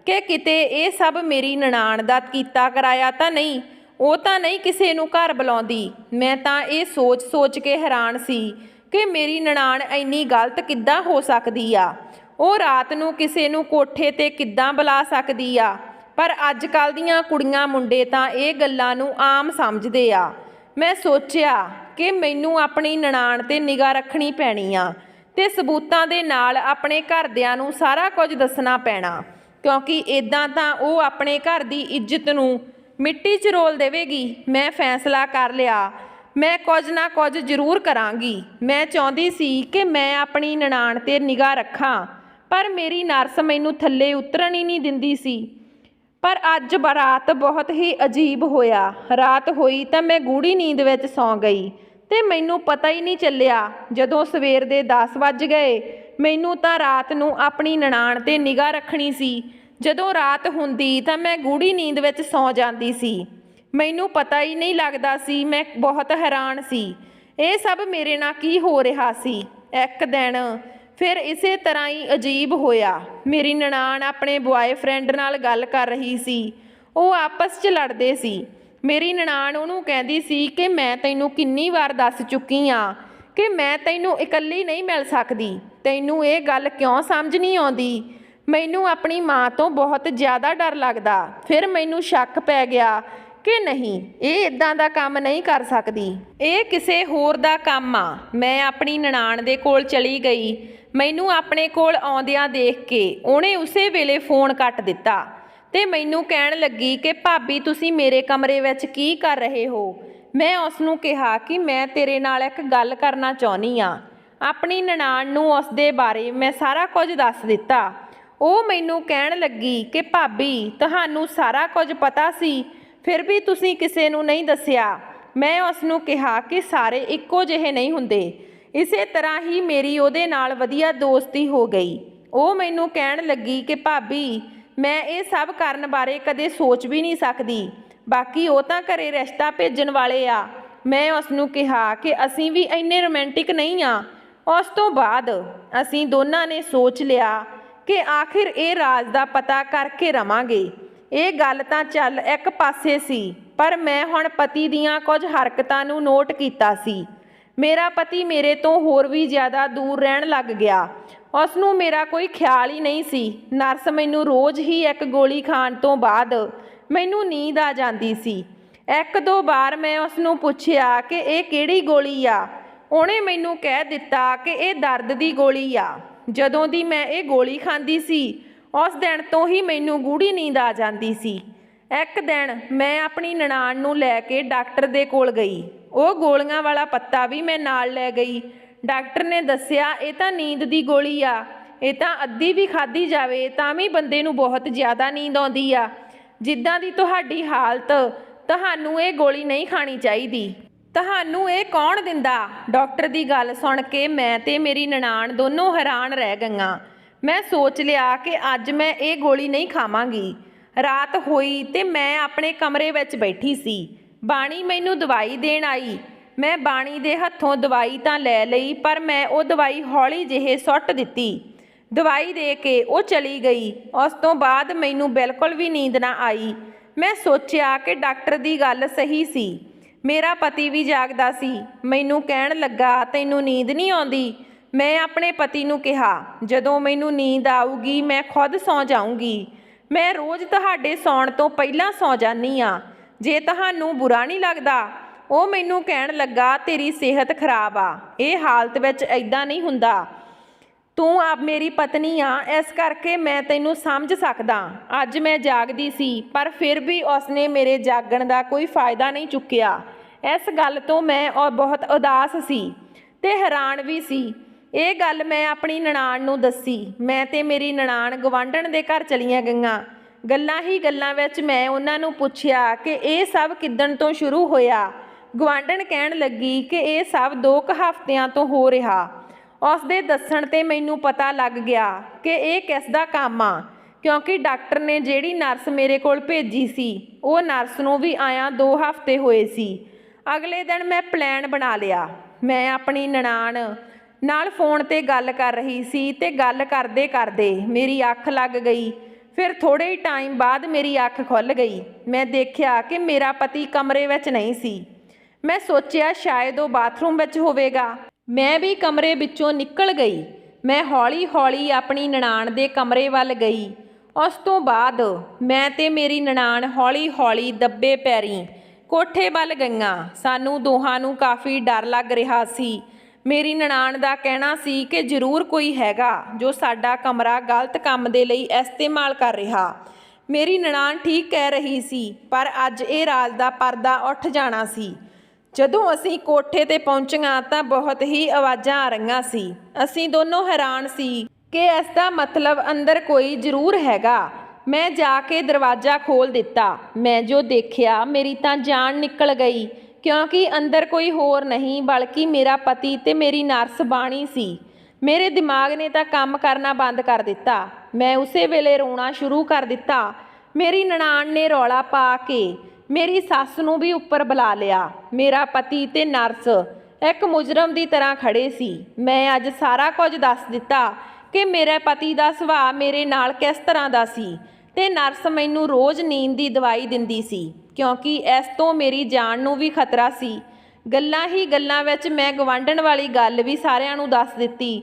ਕਿ ਕਿਤੇ ਇਹ ਸਭ ਮੇਰੀ ਨਨਾਣ ਦਾ ਕੀਤਾ ਕਰਾਇਆ ਤਾਂ ਨਹੀਂ। ਉਹ ਤਾਂ ਨਹੀਂ ਕਿਸੇ ਨੂੰ ਘਰ ਬੁਲਾਉਂਦੀ। ਮੈਂ ਤਾਂ ਇਹ ਸੋਚ ਕੇ ਹੈਰਾਨ ਸੀ ਕਿ ਮੇਰੀ ਨਨਾਣ ਇੰਨੀ ਗਲਤ ਕਿੱਦਾਂ ਹੋ ਸਕਦੀ ਆ। ਉਹ ਰਾਤ ਨੂੰ ਕਿਸੇ ਨੂੰ ਕੋਠੇ 'ਤੇ ਕਿੱਦਾਂ ਬੁਲਾ ਸਕਦੀ ਆ। ਪਰ ਅੱਜ ਕੱਲ੍ਹ ਦੀਆਂ ਕੁੜੀਆਂ ਮੁੰਡੇ ਤਾਂ ਇਹ ਗੱਲਾਂ ਨੂੰ ਆਮ ਸਮਝਦੇ ਆ। ਮੈਂ ਸੋਚਿਆ ਕਿ ਮੈਨੂੰ ਆਪਣੀ ਨਨਾਣ 'ਤੇ ਨਿਗਾਹ ਰੱਖਣੀ ਪੈਣੀ ਆ ਅਤੇ ਸਬੂਤਾਂ ਦੇ ਨਾਲ ਆਪਣੇ ਘਰਦਿਆਂ ਨੂੰ ਸਾਰਾ ਕੁਝ ਦੱਸਣਾ ਪੈਣਾ, ਕਿਉਂਕਿ ਇੱਦਾਂ ਤਾਂ ਉਹ ਆਪਣੇ ਘਰ ਦੀ ਇੱਜ਼ਤ ਨੂੰ ਮਿੱਟੀ 'ਚ ਰੋਲ ਦੇਵੇਗੀ। ਮੈਂ ਫੈਸਲਾ ਕਰ ਲਿਆ, ਮੈਂ ਕੁਝ ਨਾ ਕੁਝ ਜ਼ਰੂਰ ਕਰਾਂਗੀ। ਮੈਂ ਚਾਹੁੰਦੀ ਸੀ ਕਿ ਮੈਂ ਆਪਣੀ ਨਨਾਣ 'ਤੇ ਨਿਗਾਹ ਰੱਖਾਂ, ਪਰ ਮੇਰੀ ਨਰਸ ਮੈਨੂੰ ਥੱਲੇ ਉਤਰਨ ਹੀ ਨਹੀਂ ਦਿੰਦੀ ਸੀ। ਪਰ ਅੱਜ ਰਾਤ ਬਹੁਤ ਹੀ ਅਜੀਬ ਹੋਇਆ। ਰਾਤ ਹੋਈ ਤਾਂ ਮੈਂ ਗੂੜ੍ਹੀ ਨੀਂਦ ਵਿੱਚ ਸੌਂ ਗਈ ਅਤੇ ਮੈਨੂੰ ਪਤਾ ਹੀ ਨਹੀਂ ਚੱਲਿਆ। ਜਦੋਂ ਸਵੇਰ ਦੇ 10 ਵੱਜ ਗਏ, ਮੈਨੂੰ ਤਾਂ ਰਾਤ ਨੂੰ ਆਪਣੀ ਨਨਾਣ 'ਤੇ ਨਿਗਾਹ ਰੱਖਣੀ ਸੀ। ਜਦੋਂ ਰਾਤ ਹੁੰਦੀ ਤਾਂ ਮੈਂ ਗੂੜ੍ਹੀ ਨੀਂਦ ਵਿੱਚ ਸੌਂ ਜਾਂਦੀ ਸੀ। ਮੈਨੂੰ ਪਤਾ ਹੀ ਨਹੀਂ ਲੱਗਦਾ ਸੀ। ਮੈਂ ਬਹੁਤ ਹੈਰਾਨ ਸੀ, ਇਹ ਸਭ ਮੇਰੇ ਨਾਲ ਕੀ ਹੋ ਰਿਹਾ ਸੀ। ਇੱਕ ਦਿਨ ਫਿਰ ਇਸੇ ਤਰ੍ਹਾਂ ਹੀ ਅਜੀਬ ਹੋਇਆ। ਮੇਰੀ ਨਨਾਣ ਆਪਣੇ ਬੁਆਏਫਰੈਂਡ ਨਾਲ ਗੱਲ ਕਰ ਰਹੀ ਸੀ। ਉਹ ਆਪਸ 'ਚ ਲੜਦੇ ਸੀ। ਮੇਰੀ ਨਨਾਣ ਉਹਨੂੰ ਕਹਿੰਦੀ ਸੀ ਕਿ ਮੈਂ ਤੈਨੂੰ ਕਿੰਨੀ ਵਾਰ ਦੱਸ ਚੁੱਕੀ ਹਾਂ ਕਿ ਮੈਂ ਤੈਨੂੰ ਇਕੱਲੀ ਨਹੀਂ ਮਿਲ ਸਕਦੀ। ਤੈਨੂੰ ਇਹ ਗੱਲ ਕਿਉਂ ਸਮਝ ਨਹੀਂ ਆਉਂਦੀ? ਮੈਨੂੰ ਆਪਣੀ ਮਾਂ ਤੋਂ ਬਹੁਤ ਜ਼ਿਆਦਾ ਡਰ ਲੱਗਦਾ। ਫਿਰ ਮੈਨੂੰ ਸ਼ੱਕ ਪੈ ਗਿਆ ਕਿ ਨਹੀਂ, ਇਹ ਇੱਦਾਂ ਦਾ ਕੰਮ ਨਹੀਂ ਕਰ ਸਕਦੀ, ਇਹ ਕਿਸੇ ਹੋਰ ਦਾ ਕੰਮ ਆ। ਮੈਂ ਆਪਣੀ ਨਨਾਣ ਦੇ ਕੋਲ ਚਲੀ ਗਈ। ਮੈਨੂੰ ਆਪਣੇ ਕੋਲ ਆਉਂਦਿਆਂ ਦੇਖ ਕੇ ਉਹਨੇ ਉਸੇ ਵੇਲੇ ਫੋਨ ਕੱਟ ਦਿੱਤਾ ਅਤੇ ਮੈਨੂੰ ਕਹਿਣ ਲੱਗੀ ਕਿ ਭਾਬੀ ਤੁਸੀਂ ਮੇਰੇ ਕਮਰੇ ਵਿੱਚ ਕੀ ਕਰ ਰਹੇ ਹੋ? ਮੈਂ ਉਸ ਨੂੰ ਕਿਹਾ ਕਿ ਮੈਂ ਤੇਰੇ ਨਾਲ ਇੱਕ ਗੱਲ ਕਰਨਾ ਚਾਹੁੰਦੀ ਹਾਂ। ਆਪਣੀ ਨਨਾਣ ਨੂੰ ਉਸ ਦੇ ਬਾਰੇ ਮੈਂ ਸਾਰਾ ਕੁਝ ਦੱਸ ਦਿੱਤਾ। ਉਹ ਮੈਨੂੰ ਕਹਿਣ ਲੱਗੀ ਕਿ ਭਾਬੀ ਤੁਹਾਨੂੰ ਸਾਰਾ ਕੁਝ ਪਤਾ ਸੀ, ਫਿਰ ਵੀ ਤੁਸੀਂ ਕਿਸੇ ਨੂੰ ਨਹੀਂ ਦੱਸਿਆ। ਮੈਂ ਉਸ ਨੂੰ ਕਿਹਾ ਕਿ ਸਾਰੇ ਇੱਕੋ ਜਿਹੇ ਨਹੀਂ ਹੁੰਦੇ। ਇਸੇ ਤਰ੍ਹਾਂ ਹੀ ਮੇਰੀ ਉਹਦੇ ਨਾਲ ਵਧੀਆ ਦੋਸਤੀ ਹੋ ਗਈ। ਉਹ ਮੈਨੂੰ ਕਹਿਣ ਲੱਗੀ ਕਿ ਭਾਬੀ ਮੈਂ ਇਹ ਸਭ ਕਰਨ ਬਾਰੇ ਕਦੇ ਸੋਚ ਵੀ ਨਹੀਂ ਸਕਦੀ, ਬਾਕੀ ਉਹ ਤਾਂ ਘਰੇ ਰਿਸ਼ਤਾ ਭੇਜਣ ਵਾਲੇ ਆ। ਮੈਂ ਉਸ ਨੂੰ ਕਿਹਾ ਕਿ ਅਸੀਂ ਵੀ ਇੰਨੇ ਰੋਮਾਂਟਿਕ ਨਹੀਂ ਆ। ਉਸ ਤੋਂ ਬਾਅਦ ਅਸੀਂ ਦੋਨਾਂ ਨੇ ਸੋਚ ਲਿਆ ਕਿ ਆਖਿਰ ਇਹ ਰਾਜ਼ ਦਾ ਪਤਾ ਕਰਕੇ ਰਵਾਂਗੇ। ਇਹ ਗੱਲ ਤਾਂ ਚੱਲ ਇੱਕ ਪਾਸੇ ਸੀ, ਪਰ ਮੈਂ ਹੁਣ ਪਤੀ ਦੀਆਂ ਕੁਝ ਹਰਕਤਾਂ ਨੂੰ ਨੋਟ ਕੀਤਾ ਸੀ। ਮੇਰਾ ਪਤੀ ਮੇਰੇ ਤੋਂ ਹੋਰ ਵੀ ਜ਼ਿਆਦਾ ਦੂਰ ਰਹਿਣ ਲੱਗ ਗਿਆ। ਉਸ ਨੂੰ ਮੇਰਾ ਕੋਈ ਖਿਆਲ ਹੀ ਨਹੀਂ ਸੀ। ਨਰਸ ਮੈਨੂੰ ਰੋਜ਼ ਹੀ ਇੱਕ ਗੋਲੀ ਖਾਣ ਤੋਂ ਬਾਅਦ ਮੈਨੂੰ ਨੀਂਦ ਆ ਜਾਂਦੀ ਸੀ। ਇੱਕ ਦੋ ਵਾਰ ਮੈਂ ਉਸ ਨੂੰ ਪੁੱਛਿਆ ਕਿ ਇਹ ਕਿਹੜੀ ਗੋਲੀ ਆ। ਉਹਨੇ ਮੈਨੂੰ ਕਹਿ ਦਿੱਤਾ ਕਿ ਇਹ ਦਰਦ ਦੀ ਗੋਲੀ ਆ। ਜਦੋਂ ਦੀ ਮੈਂ ਇਹ ਗੋਲੀ ਖਾਂਦੀ ਸੀ, ਉਸ ਦਿਨ ਤੋਂ ਹੀ ਮੈਨੂੰ ਗੂੜ੍ਹੀ ਨੀਂਦ ਆ ਜਾਂਦੀ ਸੀ। ਇੱਕ ਦਿਨ ਮੈਂ ਆਪਣੀ ਨਨਾਣ ਨੂੰ ਲੈ ਕੇ ਡਾਕਟਰ ਦੇ ਕੋਲ ਗਈ। ਉਹ ਗੋਲੀਆਂ ਵਾਲਾ ਪੱਤਾ ਵੀ ਮੈਂ ਨਾਲ ਲੈ ਗਈ। ਡਾਕਟਰ ਨੇ ਦੱਸਿਆ ਇਹ ਤਾਂ ਨੀਂਦ ਦੀ ਗੋਲੀ ਆ, ਇਹ ਤਾਂ ਅੱਧੀ ਵੀ ਖਾਧੀ ਜਾਵੇ ਤਾਂ ਵੀ ਬੰਦੇ ਨੂੰ ਬਹੁਤ ਜ਼ਿਆਦਾ ਨੀਂਦ ਆਉਂਦੀ ਆ। ਜਿੱਦਾਂ ਦੀ ਤੁਹਾਡੀ ਹਾਲਤ, ਤੁਹਾਨੂੰ ਇਹ ਗੋਲੀ ਨਹੀਂ ਖਾਣੀ ਚਾਹੀਦੀ। ਤੁਹਾਨੂੰ ਇਹ ਕੌਣ ਦਿੰਦਾ? ਡਾਕਟਰ ਦੀ ਗੱਲ ਸੁਣ ਕੇ ਮੈਂ ਤੇ ਮੇਰੀ ਨਨਾਣ ਦੋਨੋਂ ਹੈਰਾਨ ਰਹਿ ਗਈਆਂ। ਮੈਂ ਸੋਚ ਲਿਆ ਕਿ ਅੱਜ ਮੈਂ ਇਹ ਗੋਲੀ ਨਹੀਂ ਖਾਵਾਂਗੀ। ਰਾਤ ਹੋਈ ਤੇ ਮੈਂ ਆਪਣੇ ਕਮਰੇ ਵਿੱਚ ਬੈਠੀ ਸੀ। ਬਾਣੀ ਮੈਨੂੰ ਦਵਾਈ ਦੇਣ ਆਈ। ਮੈਂ ਬਾਣੀ ਦੇ ਹੱਥੋਂ ਦਵਾਈ ਤਾਂ ਲੈ ਲਈ, ਪਰ ਮੈਂ ਉਹ ਦਵਾਈ ਹੌਲੀ ਜਿਹੇ ਸੁੱਟ ਦਿੱਤੀ। ਦਵਾਈ ਦੇ ਕੇ ਉਹ ਚਲੀ ਗਈ। ਉਸ ਤੋਂ ਬਾਅਦ ਮੈਨੂੰ ਬਿਲਕੁਲ ਵੀ ਨੀਂਦ ਨਾ ਆਈ। ਮੈਂ ਸੋਚਿਆ ਕਿ ਡਾਕਟਰ ਦੀ ਗੱਲ ਸਹੀ ਸੀ। ਮੇਰਾ ਪਤੀ ਵੀ ਜਾਗਦਾ ਸੀ। ਮੈਨੂੰ ਕਹਿਣ ਲੱਗਾ ਤੈਨੂੰ ਨੀਂਦ ਨਹੀਂ ਆਉਂਦੀ? ਮੈਂ ਆਪਣੇ ਪਤੀ ਨੂੰ ਕਿਹਾ ਜਦੋਂ ਮੈਨੂੰ ਨੀਂਦ ਆਊਗੀ ਮੈਂ ਖੁਦ ਸੌਂ ਜਾਊਂਗੀ। ਮੈਂ ਰੋਜ਼ ਤੁਹਾਡੇ ਸੌਣ ਤੋਂ ਪਹਿਲਾਂ ਸੌਂ ਜਾਂਦੀ ਹਾਂ, ਜੇ ਤੁਹਾਨੂੰ ਬੁਰਾ ਨਹੀਂ ਲੱਗਦਾ। ਉਹ ਮੈਨੂੰ ਕਹਿਣ ਲੱਗਾ ਤੇਰੀ ਸਿਹਤ ਖਰਾਬ ਆ, ਇਹ ਹਾਲਤ ਵਿੱਚ ਐਦਾਂ ਨਹੀਂ ਹੁੰਦਾ। ਤੂੰ ਆਪ ਮੇਰੀ ਪਤਨੀ ਆ, ਇਸ ਕਰਕੇ ਮੈਂ ਤੈਨੂੰ ਸਮਝ ਸਕਦਾ। ਅੱਜ ਮੈਂ ਜਾਗਦੀ ਸੀ, ਪਰ ਫਿਰ ਵੀ ਉਸਨੇ ਮੇਰੇ ਜਾਗਣ ਦਾ ਕੋਈ ਫਾਇਦਾ ਨਹੀਂ ਚੁੱਕਿਆ। ਇਸ ਗੱਲ ਤੋਂ ਮੈਂ ਬਹੁਤ ਉਦਾਸ ਸੀ ਅਤੇ ਹੈਰਾਨ ਵੀ ਸੀ। ਇਹ ਗੱਲ ਮੈਂ ਆਪਣੀ ਨਨਾਣ ਨੂੰ ਦੱਸੀ। ਮੈਂ ਤੇ ਮੇਰੀ ਨਨਾਣ ਗੁਆਂਢਣ ਦੇ ਘਰ ਚਲੀਆਂ ਗਈਆਂ। ਗੱਲਾਂ ਹੀ ਗੱਲਾਂ ਵਿੱਚ ਮੈਂ ਉਹਨਾਂ ਨੂੰ ਪੁੱਛਿਆ ਕਿ ਇਹ ਸਭ ਕਿੱਦਣ ਤੋਂ ਸ਼ੁਰੂ ਹੋਇਆ। ਗੁਆਂਢਣ ਕਹਿਣ ਲੱਗੀ ਕਿ ਇਹ ਸਭ 2 ਕੁ ਹਫ਼ਤਿਆਂ ਤੋਂ ਹੋ ਰਿਹਾ। ਉਸ ਦੇ ਦੱਸਣ 'ਤੇ ਮੈਨੂੰ ਪਤਾ ਲੱਗ ਗਿਆ ਕਿ ਇਹ ਕਿਸ ਦਾ ਕੰਮ ਆ, ਕਿਉਂਕਿ ਡਾਕਟਰ ਨੇ ਜਿਹੜੀ ਨਰਸ ਮੇਰੇ ਕੋਲ ਭੇਜੀ ਸੀ ਉਹ ਨਰਸ ਨੂੰ ਵੀ ਆਇਆਂ 2 ਹਫ਼ਤੇ ਹੋਏ ਸੀ। ਅਗਲੇ ਦਿਨ ਮੈਂ ਪਲਾਨ ਬਣਾ ਲਿਆ। ਮੈਂ ਆਪਣੀ ਨਨਾਣ ਨਾਲ ਫੋਨ 'ਤੇ ਗੱਲ ਕਰ ਰਹੀ ਸੀ ਤੇ ਗੱਲ ਕਰਦੇ ਕਰਦੇ ਮੇਰੀ ਅੱਖ ਲੱਗ ਗਈ। ਫਿਰ ਥੋੜ੍ਹੇ ਹੀ ਟਾਈਮ ਬਾਅਦ ਮੇਰੀ ਅੱਖ ਖੁੱਲ੍ਹ ਗਈ। ਮੈਂ ਦੇਖਿਆ ਕਿ ਮੇਰਾ ਪਤੀ ਕਮਰੇ ਵਿੱਚ ਨਹੀਂ ਸੀ। ਮੈਂ ਸੋਚਿਆ ਸ਼ਾਇਦ ਉਹ ਬਾਥਰੂਮ ਵਿੱਚ ਹੋਵੇਗਾ। ਮੈਂ ਵੀ ਕਮਰੇ ਵਿੱਚੋਂ ਨਿਕਲ ਗਈ। ਮੈਂ ਹੌਲੀ ਹੌਲੀ ਆਪਣੀ ਨਨਾਣ ਦੇ ਕਮਰੇ ਵੱਲ ਗਈ। ਉਸ ਤੋਂ ਬਾਅਦ ਮੈਂ ਤੇ ਮੇਰੀ ਨਨਾਣ ਹੌਲੀ ਹੌਲੀ ਦੱਬੇ ਪੈਰੀਂ ਕੋਠੇ ਵੱਲ ਗਈਆਂ। ਸਾਨੂੰ ਦੋਹਾਂ ਨੂੰ ਕਾਫੀ ਡਰ ਲੱਗ ਰਿਹਾ ਸੀ। ਮੇਰੀ ਨਨਾਣ ਦਾ ਕਹਿਣਾ ਸੀ ਕਿ ਜ਼ਰੂਰ ਕੋਈ ਹੈਗਾ ਜੋ ਸਾਡਾ ਕਮਰਾ ਗਲਤ ਕੰਮ ਦੇ ਲਈ ਇਸਤੇਮਾਲ ਕਰ ਰਿਹਾ। ਮੇਰੀ ਨਨਾਣ ਠੀਕ ਕਹਿ ਰਹੀ ਸੀ, ਪਰ ਅੱਜ ਇਹ ਰਾਜ਼ ਦਾ ਪਰਦਾ ਉੱਠ ਜਾਣਾ ਸੀ। ਜਦੋਂ ਅਸੀਂ ਕੋਠੇ 'ਤੇ ਪਹੁੰਚੀਆਂ ਤਾਂ ਬਹੁਤ ਹੀ ਆਵਾਜ਼ਾਂ ਆ ਰਹੀਆਂ ਸੀ। ਅਸੀਂ ਦੋਨੋਂ ਹੈਰਾਨ ਸੀ ਕਿ ਇਸ ਦਾ ਮਤਲਬ ਅੰਦਰ ਕੋਈ ਜ਼ਰੂਰ ਹੈਗਾ। ਮੈਂ ਜਾ ਕੇ ਦਰਵਾਜ਼ਾ ਖੋਲ੍ਹ ਦਿੱਤਾ। ਮੈਂ ਜੋ ਦੇਖਿਆ ਮੇਰੀ ਤਾਂ ਜਾਨ ਨਿਕਲ ਗਈ, ਕਿਉਂਕਿ ਅੰਦਰ ਕੋਈ ਹੋਰ ਨਹੀਂ ਬਲਕਿ ਮੇਰਾ ਪਤੀ ਤੇ ਮੇਰੀ ਨਰਸ ਬਾਣੀ ਸੀ। ਮੇਰੇ ਦਿਮਾਗ ਨੇ ਤਾਂ ਕੰਮ ਕਰਨਾ ਬੰਦ ਕਰ ਦਿੱਤਾ। ਮੈਂ ਉਸੇ ਵੇਲੇ ਰੋਣਾ ਸ਼ੁਰੂ ਕਰ ਦਿੱਤਾ। ਮੇਰੀ ਨਨਾਣ ਨੇ ਰੌਲਾ ਪਾ ਕੇ ਮੇਰੀ ਸੱਸ ਨੂੰ ਵੀ ਉੱਪਰ ਬੁਲਾ ਲਿਆ। ਮੇਰਾ ਪਤੀ ਤੇ ਨਰਸ ਇੱਕ ਮੁਜਰਮ ਦੀ ਤਰ੍ਹਾਂ ਖੜੇ ਸੀ। ਮੈਂ ਅੱਜ ਸਾਰਾ ਕੁਝ ਦੱਸ ਦਿੱਤਾ ਕਿ ਮੇਰੇ ਪਤੀ ਦਾ ਸੁਭਾਅ ਮੇਰੇ ਨਾਲ ਕਿਸ ਤਰ੍ਹਾਂ ਦਾ ਸੀ ਤੇ ਨਰਸ ਮੈਨੂੰ ਰੋਜ਼ ਨੀਂਦ ਦੀ ਦਵਾਈ ਦਿੰਦੀ ਸੀ, ਕਿਉਂਕਿ ਇਸ ਤੋਂ ਮੇਰੀ ਜਾਨ ਨੂੰ ਵੀ ਖਤਰਾ ਸੀ। ਗੱਲਾਂ ਹੀ ਗੱਲਾਂ ਵਿੱਚ ਮੈਂ ਗਵਾਂਢਣ ਵਾਲੀ ਗੱਲ ਵੀ ਸਾਰਿਆਂ ਨੂੰ ਦੱਸ ਦਿੱਤੀ।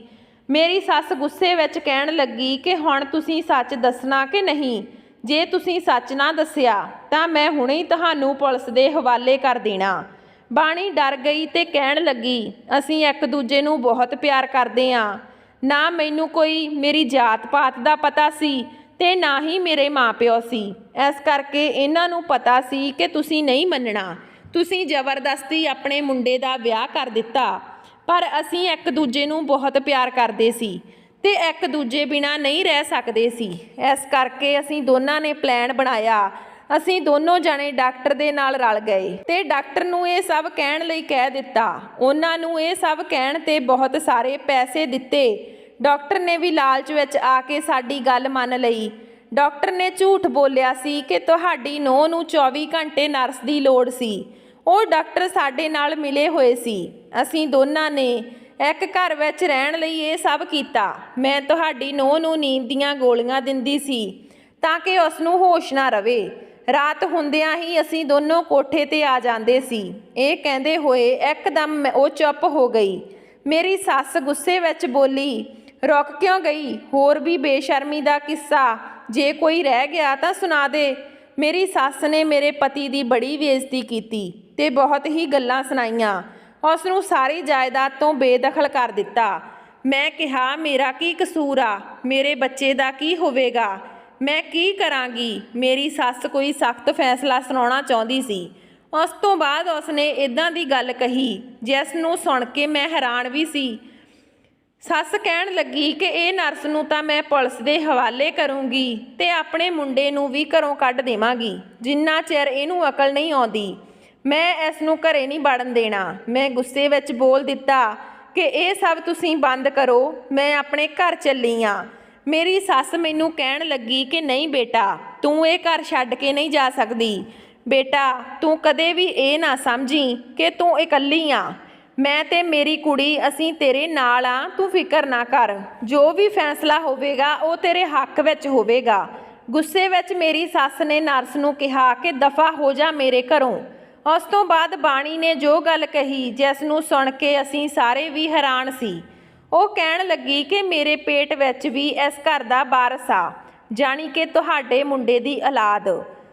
ਮੇਰੀ ਸੱਸ ਗੁੱਸੇ ਵਿੱਚ ਕਹਿਣ ਲੱਗੀ ਕਿ ਹੁਣ ਤੁਸੀਂ ਸੱਚ ਦੱਸਣਾ ਕਿ ਨਹੀਂ। ਜੇ ਤੁਸੀਂ ਸੱਚ ਨਾ ਦੱਸਿਆ ਤਾਂ ਮੈਂ ਹੁਣੇ ਹੀ ਤੁਹਾਨੂੰ ਪੁਲਿਸ ਦੇ ਹਵਾਲੇ ਕਰ ਦੇਣਾ। ਬਾਣੀ ਡਰ ਗਈ ਤੇ ਕਹਿਣ ਲੱਗੀ, ਅਸੀਂ ਇੱਕ ਦੂਜੇ ਨੂੰ ਬਹੁਤ ਪਿਆਰ ਕਰਦੇ ਹਾਂ। ਨਾ ਮੈਨੂੰ ਕੋਈ ਮੇਰੀ ਜਾਤ ਪਾਤ ਦਾ ਪਤਾ ਸੀ ਤੇ ਨਾ ਹੀ ਮੇਰੇ ਮਾਪਿਓ ਸੀ। ਇਸ ਕਰਕੇ ਇਹਨਾਂ ਨੂੰ ਪਤਾ ਸੀ ਕਿ ਤੁਸੀਂ ਨਹੀਂ ਮੰਨਣਾ। ਤੁਸੀਂ ਜ਼ਬਰਦਸਤੀ ਆਪਣੇ ਮੁੰਡੇ ਦਾ ਵਿਆਹ ਕਰ ਦਿੱਤਾ। ਪਰ ਅਸੀਂ ਇੱਕ ਦੂਜੇ ਨੂੰ ਬਹੁਤ ਪਿਆਰ ਕਰਦੇ ਸੀ ਤੇ ਇੱਕ ਦੂਜੇ ਬਿਨਾਂ ਨਹੀਂ ਰਹਿ ਸਕਦੇ ਸੀ। ਇਸ ਕਰਕੇ ਅਸੀਂ ਦੋਨਾਂ ਨੇ ਪਲਾਨ ਬਣਾਇਆ। ਅਸੀਂ ਦੋਨੋਂ ਜਣੇ ਡਾਕਟਰ ਦੇ ਨਾਲ ਰਲ ਗਏ ਤੇ ਡਾਕਟਰ ਨੂੰ ਇਹ ਸਭ ਕਹਿਣ ਲਈ ਕਹਿ ਦਿੱਤਾ। ਉਹਨਾਂ ਨੂੰ ਇਹ ਸਭ ਕਹਿਣ ਤੇ ਬਹੁਤ ਸਾਰੇ ਪੈਸੇ ਦਿੱਤੇ। ਡਾਕਟਰ ਨੇ ਵੀ ਲਾਲਚ ਵਿੱਚ ਆ ਕੇ ਸਾਡੀ ਗੱਲ ਮੰਨ ਲਈ। ਡਾਕਟਰ ਨੇ ਝੂਠ ਬੋਲਿਆ ਸੀ ਕਿ ਤੁਹਾਡੀ ਨੂੰਹ ਨੂੰ 24 ਘੰਟੇ ਨਰਸ ਦੀ ਲੋੜ ਸੀ। ਉਹ ਡਾਕਟਰ ਸਾਡੇ ਨਾਲ ਮਿਲੇ ਹੋਏ ਸੀ। ਅਸੀਂ ਦੋਨਾਂ ਨੇ ਇੱਕ ਘਰ ਵਿੱਚ ਰਹਿਣ ਲਈ ਇਹ ਸਭ ਕੀਤਾ। ਮੈਂ ਤੁਹਾਡੀ ਨੂੰਹ ਨੂੰ ਨੀਂਦ ਦੀਆਂ ਗੋਲੀਆਂ ਦਿੰਦੀ ਸੀ ਤਾਂ ਕਿ ਉਸ ਨੂੰ ਹੋਸ਼ ਨਾ ਰਵੇ। ਰਾਤ ਹੁੰਦਿਆਂ ਹੀ ਅਸੀਂ ਦੋਨੋਂ ਕੋਠੇ 'ਤੇ ਆ ਜਾਂਦੇ ਸੀ। ਇਹ ਕਹਿੰਦੇ ਹੋਏ ਇੱਕਦਮ ਉਹ ਚੁੱਪ ਹੋ ਗਈ। ਮੇਰੀ ਸੱਸ ਗੁੱਸੇ ਵਿੱਚ ਬੋਲੀ, ਰੁਕ ਕਿਉਂ ਗਈ? ਹੋਰ ਵੀ ਬੇਸ਼ਰਮੀ ਦਾ ਕਿੱਸਾ ਜੇ ਕੋਈ ਰਹਿ ਗਿਆ ਤਾਂ ਸੁਣਾ ਦੇ। ਮੇਰੀ ਸੱਸ ਨੇ ਮੇਰੇ ਪਤੀ ਦੀ ਬੜੀ ਬੇਇੱਜ਼ਤੀ ਕੀਤੀ ਤੇ ਬਹੁਤ ਹੀ ਗੱਲਾਂ ਸੁਣਾਈਆਂ। ਉਸ ਨੂੰ ਸਾਰੀ ਜਾਇਦਾਦ ਤੋਂ ਬੇਦਖਲ ਕਰ ਦਿੱਤਾ। ਮੈਂ ਕਿਹਾ, ਮੇਰਾ ਕੀ ਕਸੂਰ ਆ? ਮੇਰੇ ਬੱਚੇ ਦਾ ਕੀ ਹੋਵੇਗਾ? ਮੈਂ ਕੀ ਕਰਾਂਗੀ? ਮੇਰੀ ਸੱਸ ਕੋਈ ਸਖਤ ਫੈਸਲਾ ਸੁਣਾਉਣਾ ਚਾਹੁੰਦੀ ਸੀ। ਉਸ ਤੋਂ ਬਾਅਦ ਉਸਨੇ ਇੱਦਾਂ ਦੀ ਗੱਲ ਕਹੀ ਜਿਸ ਨੂੰ ਸੁਣ ਕੇ ਮੈਂ ਹੈਰਾਨ ਵੀ ਸੀ। ਸੱਸ ਕਹਿਣ ਲੱਗੀ ਕਿ ਇਹ ਨਰਸ ਨੂੰ ਤਾਂ ਮੈਂ ਪੁਲਿਸ ਦੇ ਹਵਾਲੇ ਕਰੂੰਗੀ ਤੇ ਆਪਣੇ ਮੁੰਡੇ ਨੂੰ ਵੀ ਘਰੋਂ ਕੱਢ ਦੇਵਾਂਗੀ ਜਿੰਨਾ ਚਿਰ ਇਹਨੂੰ ਅਕਲ ਨਹੀਂ ਆਉਂਦੀ। ਮੈਂ ਇਸ ਨੂੰ ਘਰੇ ਨਹੀਂ ਵੜਨ ਦੇਣਾ। ਮੈਂ ਗੁੱਸੇ ਵਿੱਚ ਬੋਲ ਦਿੱਤਾ ਕਿ ਇਹ ਸਭ ਤੁਸੀਂ ਬੰਦ ਕਰੋ, ਮੈਂ ਆਪਣੇ ਘਰ ਚੱਲੀ ਹਾਂ। ਮੇਰੀ ਸੱਸ ਮੈਨੂੰ ਕਹਿਣ ਲੱਗੀ ਕਿ ਨਹੀਂ ਬੇਟਾ, ਤੂੰ ਇਹ ਘਰ ਛੱਡ ਕੇ ਨਹੀਂ ਜਾ ਸਕਦੀ। ਬੇਟਾ, ਤੂੰ ਕਦੇ ਵੀ ਇਹ ਨਾ ਸਮਝੀ ਕਿ ਤੂੰ ਇਕੱਲੀ ਆ। ਮੈਂ ਤੇ ਮੇਰੀ ਕੁੜੀ ਅਸੀਂ ਤੇਰੇ ਨਾਲ ਆ। ਤੂੰ ਫਿਕਰ ਨਾ ਕਰ। ਜੋ ਵੀ ਫੈਸਲਾ ਹੋਵੇਗਾ ਉਹ ਤੇਰੇ ਹੱਕ ਵਿੱਚ ਹੋਵੇਗਾ। ਗੁੱਸੇ ਵਿੱਚ ਮੇਰੀ ਸੱਸ ਨੇ ਨਰਸ ਨੂੰ ਕਿਹਾ ਕਿ ਦਫਾ ਹੋ ਜਾ ਮੇਰੇ ਘਰੋਂ। ਉਸ ਤੋਂ ਬਾਅਦ ਬਾਣੀ ਨੇ ਜੋ ਗੱਲ ਕਹੀ ਜਿਸ ਨੂੰ ਸੁਣ ਕੇ ਅਸੀਂ ਸਾਰੇ ਵੀ ਹੈਰਾਨ ਸੀ। ਉਹ ਕਹਿਣ ਲੱਗੀ ਕਿ ਮੇਰੇ ਪੇਟ ਵਿੱਚ ਵੀ ਇਸ ਘਰ ਦਾ ਵਾਰਸ ਆ, ਜਾਣੀ ਕਿ ਤੁਹਾਡੇ ਮੁੰਡੇ ਦੀ ਔਲਾਦ।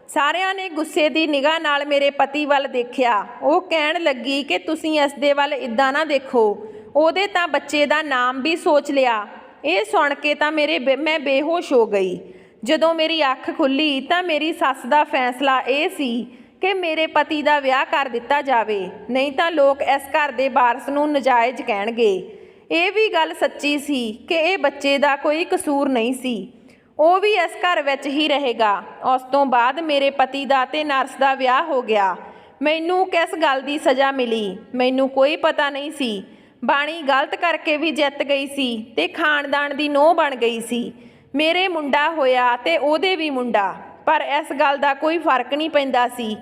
ਸਾਰਿਆਂ ਨੇ ਗੁੱਸੇ ਦੀ ਨਿਗਾਹ ਨਾਲ ਮੇਰੇ ਪਤੀ ਵੱਲ ਦੇਖਿਆ। ਉਹ ਕਹਿਣ ਲੱਗੀ ਕਿ ਤੁਸੀਂ ਇਸ ਦੇ ਵੱਲ ਇੱਦਾਂ ਨਾ ਦੇਖੋ, ਉਹਦੇ ਤਾਂ ਬੱਚੇ ਦਾ ਨਾਮ ਵੀ ਸੋਚ ਲਿਆ। ਇਹ ਸੁਣ ਕੇ ਤਾਂ ਮੈਂ ਬੇਹੋਸ਼ ਹੋ ਗਈ। ਜਦੋਂ ਮੇਰੀ ਅੱਖ ਖੁੱਲ੍ਹੀ ਤਾਂ ਮੇਰੀ ਸੱਸ ਦਾ ਫੈਸਲਾ ਇਹ ਸੀ ਕਿ ਮੇਰੇ ਪਤੀ ਦਾ ਵਿਆਹ ਕਰ ਦਿੱਤਾ ਜਾਵੇ, ਨਹੀਂ ਤਾਂ ਲੋਕ ਇਸ ਘਰ ਦੇ ਵਾਰਸ ਨੂੰ ਨਜਾਇਜ਼ ਕਹਿਣਗੇ। ਇਹ ਵੀ ਗੱਲ ਸੱਚੀ ਸੀ ਕਿ ਇਹ ਬੱਚੇ ਦਾ ਕੋਈ ਕਸੂਰ ਨਹੀਂ ਸੀ। ਉਹ ਵੀ ਇਸ ਘਰ ਵਿੱਚ ਹੀ ਰਹੇਗਾ। ਉਸ ਤੋਂ ਬਾਅਦ ਮੇਰੇ ਪਤੀ ਦਾ ਤੇ ਨਰਸ ਦਾ ਵਿਆਹ ਹੋ ਗਿਆ। ਮੈਨੂੰ ਕਿਸ ਗੱਲ ਦੀ ਸਜ਼ਾ ਮਿਲੀ ਮੈਨੂੰ ਕੋਈ ਪਤਾ ਨਹੀਂ ਸੀ, ਬਾਣੀ ਗਲਤ ਕਰਕੇ ਵੀ ਜਿੱਤ ਗਈ ਸੀ ਤੇ ਖਾਨਦਾਨ ਦੀ ਨੂੰਹ ਬਣ ਗਈ ਸੀ। ਮੇਰੇ ਮੁੰਡਾ ਹੋਇਆ ਤੇ ਉਹਦੇ ਵੀ ਮੁੰਡਾ, ਪਰ ਇਸ ਗੱਲ ਦਾ ਕੋਈ ਫਰਕ ਨਹੀਂ ਪੈਂਦਾ ਸੀ।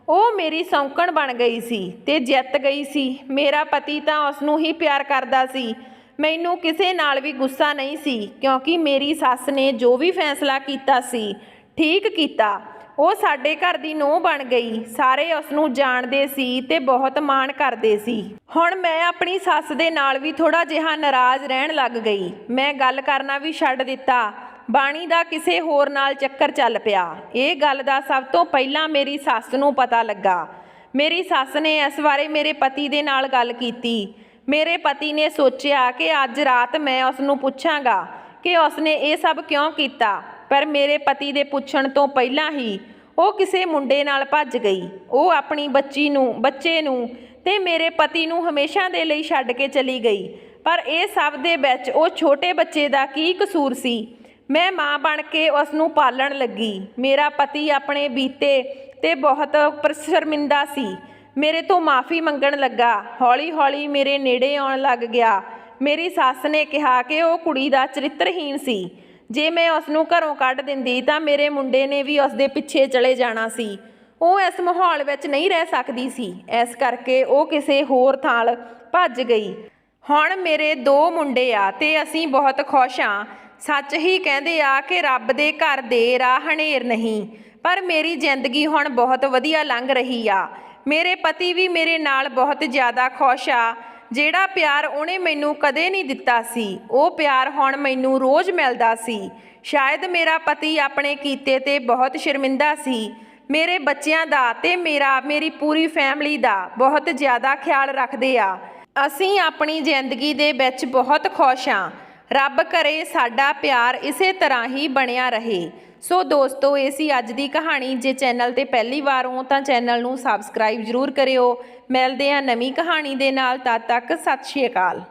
ਉਹ ਮੇਰੀ ਸੌਂਕਣ ਬਣ ਗਈ ਸੀ ਤੇ ਜਿੱਤ ਗਈ ਸੀ। ਮੇਰਾ ਪਤੀ ਤਾਂ ਉਸ ਨੂੰ ਹੀ ਪਿਆਰ ਕਰਦਾ ਸੀ। ਮੈਨੂੰ ਕਿਸੇ ਨਾਲ ਵੀ ਗੁੱਸਾ ਨਹੀਂ ਸੀ, ਕਿਉਂਕਿ ਮੇਰੀ ਸੱਸ ਨੇ ਜੋ ਵੀ ਫੈਸਲਾ ਕੀਤਾ ਸੀ ਠੀਕ ਕੀਤਾ। ਉਹ ਸਾਡੇ ਘਰ ਦੀ ਨੂੰਹ ਬਣ ਗਈ। ਸਾਰੇ ਉਸ ਨੂੰ ਜਾਣਦੇ ਸੀ ਤੇ ਬਹੁਤ ਮਾਣ ਕਰਦੇ ਸੀ। ਹੁਣ ਮੈਂ ਆਪਣੀ ਸੱਸ ਦੇ ਨਾਲ ਵੀ ਥੋੜਾ ਜਿਹਾ ਨਾਰਾਜ਼ ਰਹਿਣ ਲੱਗ ਗਈ। ਮੈਂ ਗੱਲ ਕਰਨਾ ਵੀ ਛੱਡ ਦਿੱਤਾ। ਬਾਣੀ ਦਾ ਕਿਸੇ ਹੋਰ ਨਾਲ ਚੱਕਰ ਚੱਲ ਪਿਆ। ਇਹ ਗੱਲ ਦਾ ਸਭ ਤੋਂ ਪਹਿਲਾਂ ਮੇਰੀ ਸੱਸ ਨੂੰ ਪਤਾ ਲੱਗਾ। ਮੇਰੀ ਸੱਸ ਨੇ ਇਸ ਬਾਰੇ ਮੇਰੇ ਪਤੀ ਦੇ ਨਾਲ ਗੱਲ ਕੀਤੀ। ਮੇਰੇ ਪਤੀ ਨੇ ਸੋਚਿਆ ਕਿ ਅੱਜ ਰਾਤ ਮੈਂ ਉਸ ਨੂੰ ਪੁੱਛਾਂਗਾ ਕਿ ਉਸਨੇ ਇਹ ਸਭ ਕਿਉਂ ਕੀਤਾ, ਪਰ ਮੇਰੇ ਪਤੀ ਦੇ ਪੁੱਛਣ ਤੋਂ ਪਹਿਲਾਂ ਹੀ ਉਹ ਕਿਸੇ ਮੁੰਡੇ ਨਾਲ ਭੱਜ ਗਈ। ਉਹ ਆਪਣੀ ਬੱਚੇ ਨੂੰ ਤੇ ਮੇਰੇ ਪਤੀ ਨੂੰ ਹਮੇਸ਼ਾ ਦੇ ਲਈ ਛੱਡ ਕੇ ਚਲੀ ਗਈ। ਪਰ ਇਹ ਸਭ ਦੇ ਵਿੱਚ ਉਹ ਛੋਟੇ ਬੱਚੇ ਦਾ ਕੀ ਕਸੂਰ ਸੀ? ਮੈਂ ਮਾਂ ਬਣ ਕੇ ਉਸ ਨੂੰ ਪਾਲਣ ਲੱਗੀ। ਮੇਰਾ ਪਤੀ ਆਪਣੇ ਬੀਤੇ ਤੇ ਬਹੁਤ ਸ਼ਰਮਿੰਦਾ ਸੀ। ਮੇਰੇ ਤੋਂ ਮਾफ़ੀ ਮੰਗਣ ਲੱਗਾ। ਹੌਲੀ ਹੌਲੀ ਮੇਰੇ ਨੇੜੇ ਆਉਣ ਲੱਗ ਗਿਆ। ਮੇਰੀ ਸੱਸ ਨੇ ਕਿਹਾ ਕਿ ਉਹ ਕੁੜੀ ਦਾ ਚਰਿੱਤਰਹੀਣ ਸੀ। ਜੇ ਮੈਂ ਉਸ ਨੂੰ ਘਰੋਂ ਕੱਢ ਦਿੰਦੀ ਤਾਂ ਮੇਰੇ ਮੁੰਡੇ ਨੇ ਵੀ ਉਸ ਦੇ ਪਿੱਛੇ ਚਲੇ ਜਾਣਾ ਸੀ। ਉਹ ਇਸ ਮਾਹੌਲ ਵਿੱਚ ਨਹੀਂ ਰਹਿ ਸਕਦੀ ਸੀ। ਇਸ ਕਰਕੇ ਉਹ ਕਿਸੇ ਹੋਰ ਥਾਂ ਭੱਜ ਗਈ। ਹੁਣ ਮੇਰੇ 2 ਮੁੰਡੇ ਆ ਤੇ ਅਸੀਂ ਬਹੁਤ ਖੁਸ਼ ਹਾਂ। ਸੱਚ ਹੀ ਕਹਿੰਦੇ ਆ ਕਿ ਰੱਬ ਦੇ ਘਰ ਦੇ ਰਾਹ ਹਨੇਰ ਨਹੀਂ। ਪਰ ਮੇਰੀ ਜ਼ਿੰਦਗੀ ਹੁਣ ਬਹੁਤ ਵਧੀਆ ਲੰਘ ਰਹੀ ਆ। ਮੇਰੇ ਪਤੀ ਵੀ ਮੇਰੇ ਨਾਲ ਬਹੁਤ ਜ਼ਿਆਦਾ ਖੁਸ਼ ਆ। ਜਿਹੜਾ ਪਿਆਰ ਉਹਨੇ ਮੈਨੂੰ ਕਦੇ ਨਹੀਂ ਦਿੱਤਾ ਸੀ, ਉਹ ਪਿਆਰ ਹੁਣ ਮੈਨੂੰ ਰੋਜ਼ ਮਿਲਦਾ ਸੀ। ਸ਼ਾਇਦ ਮੇਰਾ ਪਤੀ ਆਪਣੇ ਕੀਤੇ ਤੇ ਬਹੁਤ ਸ਼ਰਮਿੰਦਾ ਸੀ। ਮੇਰੇ ਬੱਚਿਆਂ ਦਾ ਤੇ ਮੇਰੀ ਪੂਰੀ ਫੈਮਿਲੀ ਦਾ ਬਹੁਤ ਜ਼ਿਆਦਾ ਖਿਆਲ ਰੱਖਦੇ ਆ। ਅਸੀਂ ਆਪਣੀ ਜ਼ਿੰਦਗੀ ਦੇ ਵਿੱਚ ਬਹੁਤ ਖੁਸ਼ ਹਾਂ। ਰੱਬ ਕਰੇ ਸਾਡਾ ਪਿਆਰ ਇਸੇ ਤਰ੍ਹਾਂ ਹੀ ਬਣਿਆ ਰਹੇ। ਸੋ ਦੋਸਤੋ, ਇਹ ਸੀ ਅੱਜ ਦੀ ਕਹਾਣੀ। ਜੇ ਚੈਨਲ ਤੇ ਪਹਿਲੀ ਵਾਰ ਹੋ ਤਾਂ ਚੈਨਲ ਨੂੰ ਸਬਸਕ੍ਰਾਈਬ ਜ਼ਰੂਰ ਕਰਿਓ। ਮਿਲਦੇ ਹਾਂ ਨਵੀਂ ਕਹਾਣੀ ਦੇ ਨਾਲ। ਤਦ ਤੱਕ ਸਤਿ ਸ਼੍ਰੀ ਅਕਾਲ।